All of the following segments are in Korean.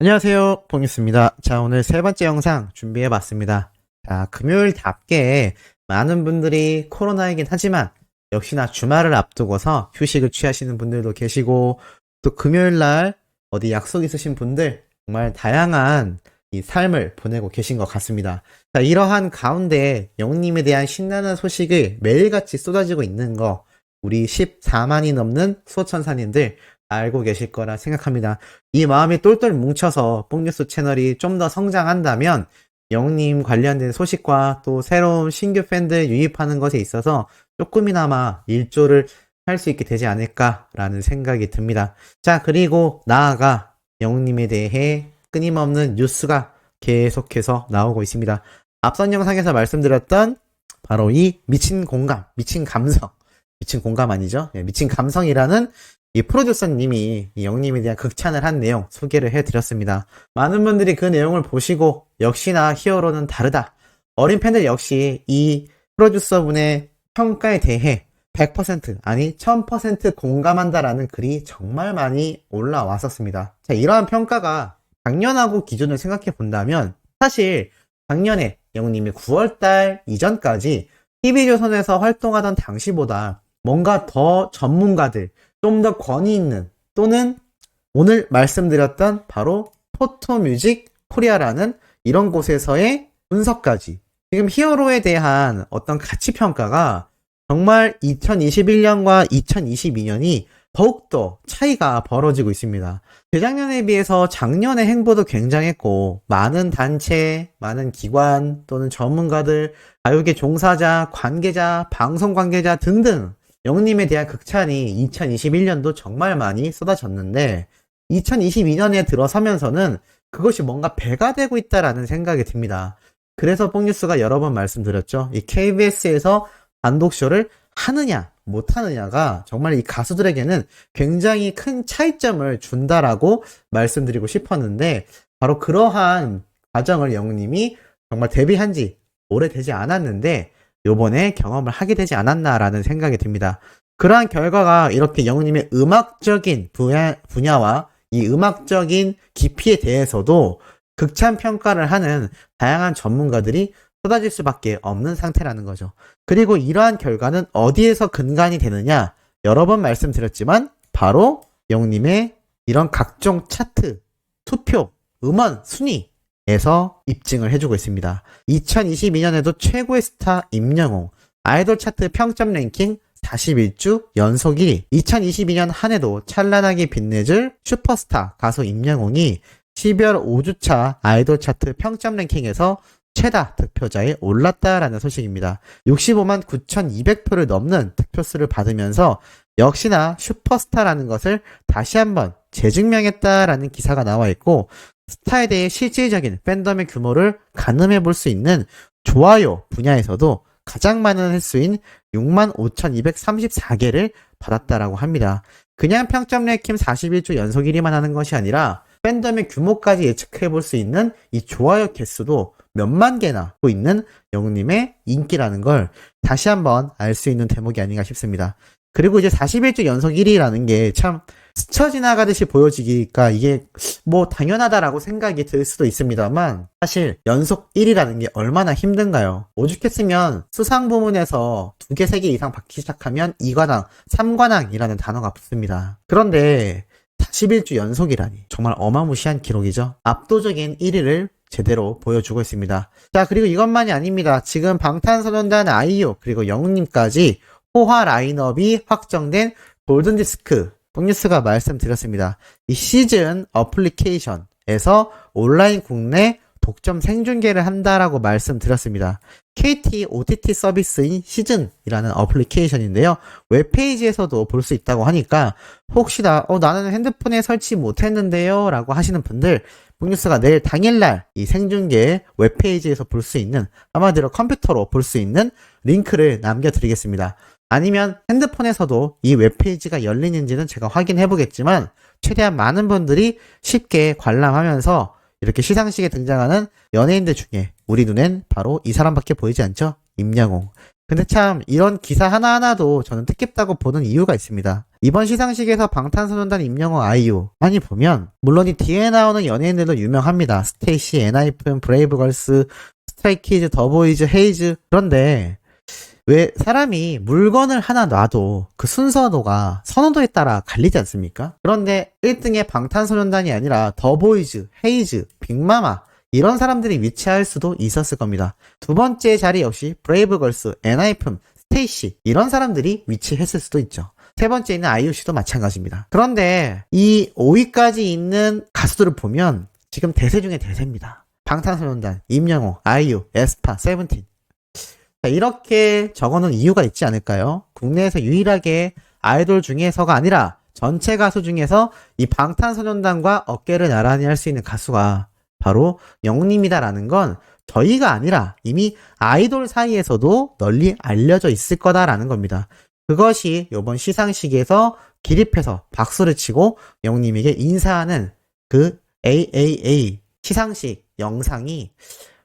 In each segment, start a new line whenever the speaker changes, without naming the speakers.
안녕하세요, 봉유스입니다. 자, 오늘 세 번째 영상 준비해봤습니다. 자, 금요일답게 많은 분들이 코로나이긴 하지만 역시나 주말을 앞두고서 휴식을 취하시는 분들도 계시고, 또 금요일날 어디 약속 있으신 분들 정말 다양한 이 삶을 보내고 계신 것 같습니다. 자, 이러한 가운데 영님에 대한 신나는 소식을 매일같이 쏟아지고 있는 거 우리 14만이 넘는 수호천사님들 알고 계실 거라 생각합니다. 이 마음이 똘똘 뭉쳐서 뽕뉴스 채널이 좀 더 성장한다면 영님 관련된 소식과 또 새로운 신규 팬들 유입하는 것에 있어서 조금이나마 일조를 할 수 있게 되지 않을까라는 생각이 듭니다. 자, 그리고 나아가 영님에 대해 끊임없는 뉴스가 계속해서 나오고 있습니다. 앞선 영상에서 말씀드렸던 바로 이 미친 공감, 미친 감성, 미친 공감 아니죠? 미친 감성이라는 이 프로듀서님이 이 영님에 대한 극찬을 한 내용 소개를 해드렸습니다. 많은 분들이 그 내용을 보시고 역시나 히어로는 다르다. 어린 팬들 역시 이 프로듀서분의 평가에 대해 100% 아니 1000% 공감한다라는 글이 정말 많이 올라왔었습니다. 자, 이러한 평가가 작년하고 기준을 생각해 본다면 사실 작년에 영님이 9월달 이전까지 TV조선에서 활동하던 당시보다 뭔가 더 전문가들, 좀 더 권위 있는 또는 오늘 말씀드렸던 바로 포토뮤직 코리아라는 이런 곳에서의 분석까지 지금 히어로에 대한 어떤 가치평가가 정말 2021년과 2022년이 더욱더 차이가 벌어지고 있습니다. 재작년에 비해서 작년의 행보도 굉장했고 많은 단체, 많은 기관 또는 전문가들, 가요계 종사자, 관계자, 방송 관계자 등등 영님에 대한 극찬이 2021년도 정말 많이 쏟아졌는데 2022년에 들어서면서는 그것이 뭔가 배가 되고 있다라는 생각이 듭니다. 그래서 뽕뉴스가 여러 번 말씀드렸죠. 이 KBS에서 단독쇼를 하느냐 못하느냐가 정말 이 가수들에게는 굉장히 큰 차이점을 준다라고 말씀드리고 싶었는데 바로 그러한 과정을 영님이 정말 데뷔한 지 오래되지 않았는데 요번에 경험을 하게 되지 않았나라는 생각이 듭니다. 그러한 결과가 이렇게 영님의 음악적인 분야와 이 음악적인 깊이에 대해서도 극찬 평가를 하는 다양한 전문가들이 쏟아질 수밖에 없는 상태라는 거죠. 그리고 이러한 결과는 어디에서 근간이 되느냐? 여러 번 말씀드렸지만 바로 영님의 이런 각종 차트, 투표, 음원, 순위 에서 입증을 해주고 있습니다. 2022년에도 최고의 스타 임영웅, 아이돌 차트 평점 랭킹 41주 연속 1위, 2022년 한 해도 찬란하게 빛내줄 슈퍼스타 가수 임영웅이 12월 5주차 아이돌 차트 평점 랭킹에서 최다 득표자에 올랐다라는 소식입니다. 65만 9,200표를 넘는 득표수를 받으면서 역시나 슈퍼스타라는 것을 다시 한번 재증명했다라는 기사가 나와 있고 스타에 대해 실질적인 팬덤의 규모를 가늠해 볼 수 있는 좋아요 분야에서도 가장 많은 횟수인 65,234개를 받았다라고 합니다. 그냥 평점 랭킹 41주 연속 1위만 하는 것이 아니라 팬덤의 규모까지 예측해 볼 수 있는 이 좋아요 개수도 몇만 개나 있는 영웅님의 인기라는 걸 다시 한번 알 수 있는 대목이 아닌가 싶습니다. 그리고 이제 41주 연속 1위라는 게 참 스쳐 지나가듯이 보여지기가 이게 뭐 당연하다라고 생각이 들 수도 있습니다만 사실 연속 1위라는 게 얼마나 힘든가요? 오죽했으면 수상 부문에서 2개, 3개 이상 받기 시작하면 2관왕, 3관왕이라는 단어가 붙습니다. 그런데 41주 연속이라니 정말 어마무시한 기록이죠. 압도적인 1위를 제대로 보여주고 있습니다. 자, 그리고 이것만이 아닙니다. 지금 방탄소년단 아이유 그리고 영웅님까지 호화 라인업이 확정된 골든디스크 뽕뉴스가 말씀드렸습니다. 이 시즌 어플리케이션에서 온라인 국내 독점 생중계를 한다라고 말씀드렸습니다. KT OTT 서비스인 시즌이라는 어플리케이션인데요. 웹페이지에서도 볼 수 있다고 하니까 혹시나 나는 핸드폰에 설치 못했는데요 라고 하시는 분들 뽕뉴스가 내일 당일날 이 생중계 웹페이지에서 볼 수 있는 아마도 컴퓨터로 볼 수 있는 링크를 남겨드리겠습니다. 아니면 핸드폰에서도 이 웹페이지가 열리는지는 제가 확인해 보겠지만 최대한 많은 분들이 쉽게 관람하면서 이렇게 시상식에 등장하는 연예인들 중에 우리 눈엔 바로 이 사람밖에 보이지 않죠? 임영웅. 근데 참 이런 기사 하나하나도 저는 뜻깊다고 보는 이유가 있습니다. 이번 시상식에서 방탄소년단 임영웅 아이유 많이 보면 물론 이 뒤에 나오는 연예인들도 유명합니다. 스테이시, 엔하이픈, 브레이브걸스, 스트레이키즈, 더보이즈, 헤이즈. 그런데 왜 사람이 물건을 하나 놔도 그 순서도가 선호도에 따라 갈리지 않습니까? 그런데 1등에 방탄소년단이 아니라 더보이즈, 헤이즈, 빅마마 이런 사람들이 위치할 수도 있었을 겁니다. 두 번째 자리 역시 브레이브걸스, 엔하이픈, 스테이시 이런 사람들이 위치했을 수도 있죠. 세 번째 있는 아이유 씨도 마찬가지입니다. 그런데 이 5위까지 있는 가수들을 보면 지금 대세 중에 대세입니다. 방탄소년단, 임영웅, 아이유, 에스파, 세븐틴. 자, 이렇게 적어놓은 이유가 있지 않을까요? 국내에서 유일하게 아이돌 중에서가 아니라 전체 가수 중에서 이 방탄소년단과 어깨를 나란히 할 수 있는 가수가 바로 영웅님이다라는 건 저희가 아니라 이미 아이돌 사이에서도 널리 알려져 있을 거다라는 겁니다. 그것이 이번 시상식에서 기립해서 박수를 치고 영웅님에게 인사하는 그 AAA 시상식 영상이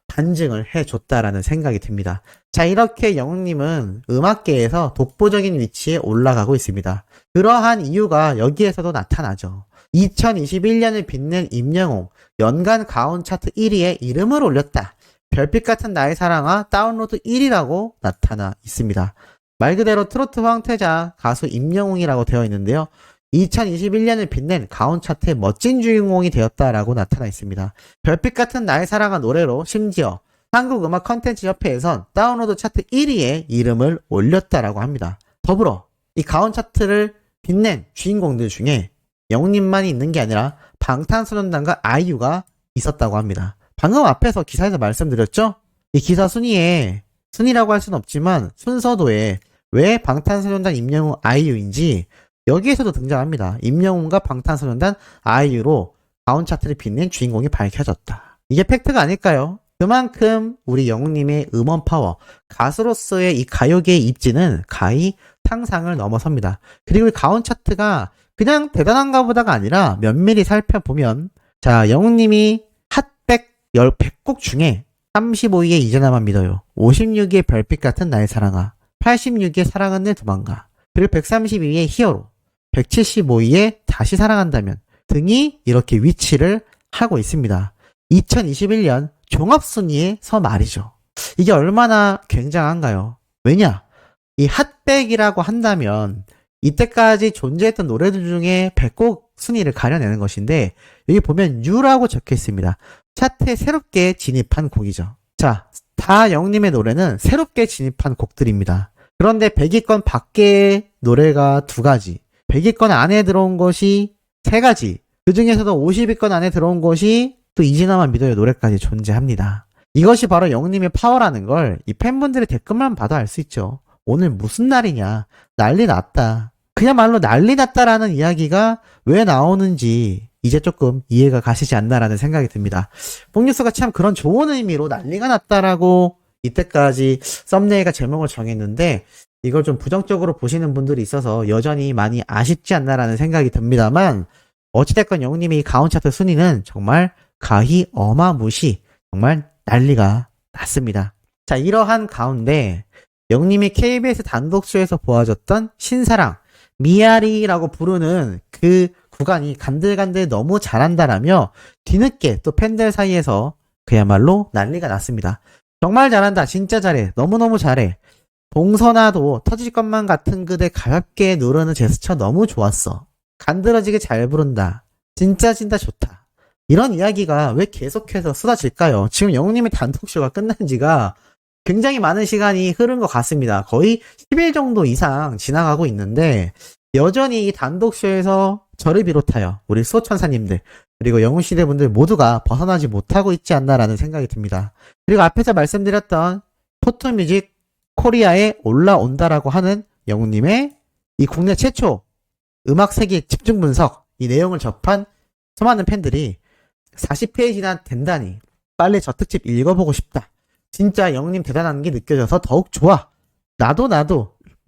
반증을 해줬다라는 생각이 듭니다. 자, 이렇게 영웅님은 음악계에서 독보적인 위치에 올라가고 있습니다. 그러한 이유가 여기에서도 나타나죠. 2021년을 빛낸 임영웅 연간 가온 차트 1위에 이름을 올렸다. 별빛 같은 나의 사랑아 다운로드 1위라고 나타나 있습니다. 말 그대로 트로트 황태자 가수 임영웅이라고 되어 있는데요. 2021년을 빛낸 가온 차트의 멋진 주인공이 되었다라고 나타나 있습니다. 별빛 같은 나의 사랑아 노래로 심지어 한국음악 컨텐츠 협회에선 다운로드 차트 1위에 이름을 올렸다라고 합니다. 더불어 이 가온 차트를 빛낸 주인공들 중에 영웅님만이 있는 게 아니라 방탄소년단과 아이유가 있었다고 합니다. 방금 앞에서 기사에서 말씀드렸죠? 이 기사 순위라고 할 수는 없지만 순서도에 왜 방탄소년단 임영웅 아이유인지 여기에서도 등장합니다. 임영웅과 방탄소년단 아이유로 가온 차트를 빛낸 주인공이 밝혀졌다. 이게 팩트가 아닐까요? 그만큼 우리 영웅님의 음원 파워, 가수로서의 이 가요계의 입지는 가히 상상을 넘어섭니다. 그리고 이 가온 차트가 그냥 대단한가 보다가 아니라 면밀히 살펴보면 자, 영웅님이 핫백 100곡 중에 35위에 이제 나만 믿어요. 56위에 별빛 같은 나의 사랑아. 86위에 사랑은 내 도망가. 그리고 132위에 히어로. 175위에 다시 사랑한다면 등이 이렇게 위치를 하고 있습니다. 2021년 종합순위에서 말이죠. 이게 얼마나 굉장한가요? 왜냐? 이 핫백이라고 한다면 이때까지 존재했던 노래들 중에 100곡 순위를 가려내는 것인데 여기 보면 U라고 적혀 있습니다. 차트에 새롭게 진입한 곡이죠. 자, 다 영웅님의 노래는 새롭게 진입한 곡들입니다. 그런데 100위권 밖의 노래가 2가지, 100위권 안에 들어온 것이 3가지, 그 중에서도 50위권 안에 들어온 것이 또 이진아만 믿어요 노래까지 존재합니다. 이것이 바로 영웅님의 파워라는 걸 이 팬분들의 댓글만 봐도 알 수 있죠. 오늘 무슨 날이냐, 난리 났다. 그야말로 난리 났다라는 이야기가 왜 나오는지 이제 조금 이해가 가시지 않나라는 생각이 듭니다. 뽕뉴스가 참 그런 좋은 의미로 난리가 났다라고 이때까지 썸네일과 제목을 정했는데 이걸 좀 부정적으로 보시는 분들이 있어서 여전히 많이 아쉽지 않나라는 생각이 듭니다만 어찌됐건 영웅님의 이 가온 차트 순위는 정말 가히 어마무시 정말 난리가 났습니다. 자, 이러한 가운데 영웅님이 KBS 단독쇼에서 보아줬던 신사랑 미아리라고 부르는 그 구간이 간들간들 너무 잘한다라며 뒤늦게 또 팬들 사이에서 그야말로 난리가 났습니다. 정말 잘한다, 진짜 잘해, 너무너무 잘해, 봉선아도 터질 것만 같은 그대 가볍게 누르는 제스처 너무 좋았어, 간드러지게 잘 부른다, 진짜 좋다. 이런 이야기가 왜 계속해서 쏟아질까요? 지금 영웅님의 단독쇼가 끝난 지가 굉장히 많은 시간이 흐른 것 같습니다. 거의 10일 정도 이상 지나가고 있는데 여전히 이 단독쇼에서 저를 비롯하여 우리 수호천사님들 그리고 영웅시대 분들 모두가 벗어나지 못하고 있지 않나라는 생각이 듭니다. 그리고 앞에서 말씀드렸던 포토뮤직 코리아에 올라온다라고 하는 영웅님의 이 국내 최초 음악 세계 집중 분석 이 내용을 접한 수많은 팬들이 40페이지나 된다니 빨리 저 특집 읽어보고 싶다. 진짜 영웅님 대단한 게 느껴져서 더욱 좋아. 나도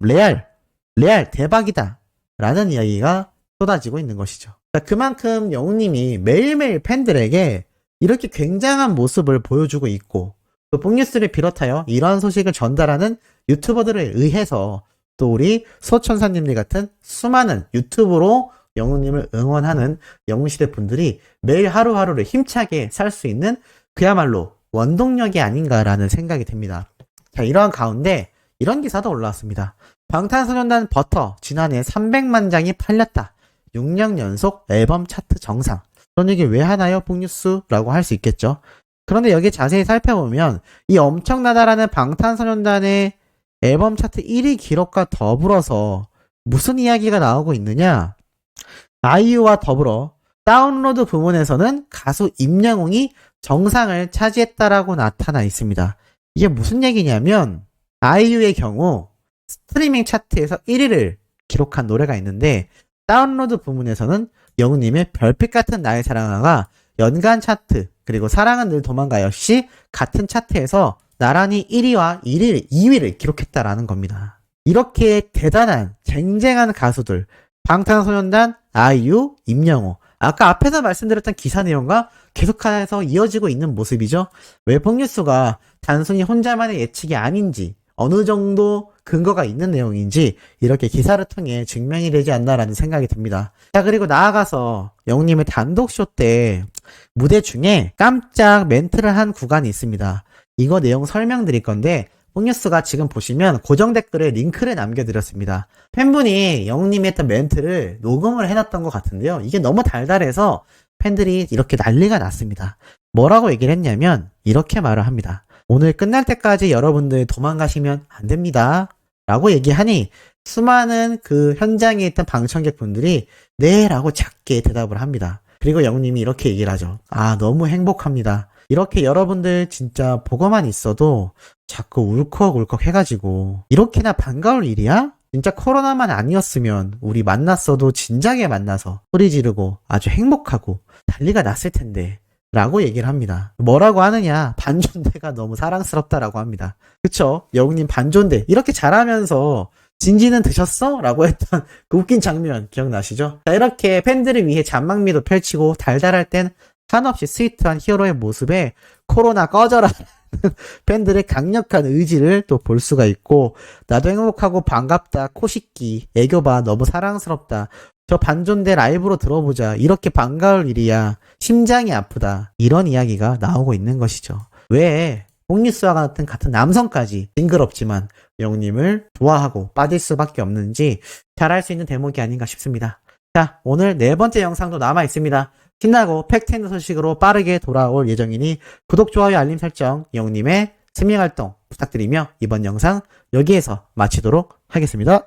레알 대박이다 라는 이야기가 쏟아지고 있는 것이죠. 그만큼 영웅님이 매일매일 팬들에게 이렇게 굉장한 모습을 보여주고 있고 또 뽕뉴스를 비롯하여 이러한 소식을 전달하는 유튜버들에 의해서 또 우리 소천사님들 같은 수많은 유튜브로 영웅님을 응원하는 영웅시대 분들이 매일 하루하루를 힘차게 살 수 있는 그야말로 원동력이 아닌가라는 생각이 듭니다. 자, 이러한 가운데 이런 기사도 올라왔습니다. 방탄소년단 버터 지난해 300만 장이 팔렸다. 6년 연속 앨범 차트 정상. 그런 얘기 왜 하나요? 폭뉴스라고 할 수 있겠죠. 그런데 여기 자세히 살펴보면 이 엄청나다라는 방탄소년단의 앨범 차트 1위 기록과 더불어서 무슨 이야기가 나오고 있느냐? 아이유와 더불어 다운로드 부문에서는 가수 임영웅이 정상을 차지했다라고 나타나 있습니다. 이게 무슨 얘기냐면 아이유의 경우 스트리밍 차트에서 1위를 기록한 노래가 있는데 다운로드 부문에서는 영웅님의 별빛 같은 나의 사랑아가 연간 차트 그리고 사랑은 늘 도망가 역시 같은 차트에서 나란히 1위와 2위를 기록했다라는 겁니다. 이렇게 대단한 쟁쟁한 가수들 방탄소년단, 아이유, 임영웅 아까 앞에서 말씀드렸던 기사 내용과 계속해서 이어지고 있는 모습이죠. 왜 폭뉴스가 단순히 혼자만의 예측이 아닌지 어느 정도 근거가 있는 내용인지 이렇게 기사를 통해 증명이 되지 않나라는 생각이 듭니다. 자, 그리고 나아가서 영웅님의 단독쇼 때 무대 중에 깜짝 멘트를 한 구간이 있습니다. 이거 내용 설명드릴 건데 폭뉴스가 지금 보시면 고정 댓글에 링크를 남겨드렸습니다. 팬분이 영웅님이 했던 멘트를 녹음을 해놨던 것 같은데요. 이게 너무 달달해서 팬들이 이렇게 난리가 났습니다. 뭐라고 얘기를 했냐면 이렇게 말을 합니다. 오늘 끝날 때까지 여러분들 도망가시면 안 됩니다. 라고 얘기하니 수많은 그 현장에 있던 방청객분들이 네 라고 작게 대답을 합니다. 그리고 영웅님이 이렇게 얘기를 하죠. 아, 너무 행복합니다. 이렇게 여러분들 진짜 보고만 있어도 자꾸 울컥울컥 해가지고 이렇게나 반가울 일이야? 진짜 코로나만 아니었으면 우리 만났어도 진작에 만나서 소리 지르고 아주 행복하고 난리가 났을 텐데 라고 얘기를 합니다. 뭐라고 하느냐? 반존대가 너무 사랑스럽다라고 합니다. 그쵸? 영웅님 반존대 이렇게 잘하면서 진지는 드셨어? 라고 했던 그 웃긴 장면 기억나시죠? 자, 이렇게 팬들을 위해 잔망미도 펼치고 달달할 땐 한없이 스위트한 히어로의 모습에 코로나 꺼져라 팬들의 강력한 의지를 또 볼 수가 있고 나도 행복하고 반갑다 코식기 애교봐 너무 사랑스럽다 저 반존대 라이브로 들어보자 이렇게 반가울 일이야 심장이 아프다 이런 이야기가 나오고 있는 것이죠. 왜 폭뉴스와 같은 남성까지 징그럽지만 영웅님을 좋아하고 빠질 수밖에 없는지 잘 알 수 있는 대목이 아닌가 싶습니다. 자, 오늘 네 번째 영상도 남아 있습니다. 신나고 팩트있는 소식으로 빠르게 돌아올 예정이니 구독, 좋아요, 알림 설정, 영웅님의 스밍 활동 부탁드리며 이번 영상 여기에서 마치도록 하겠습니다.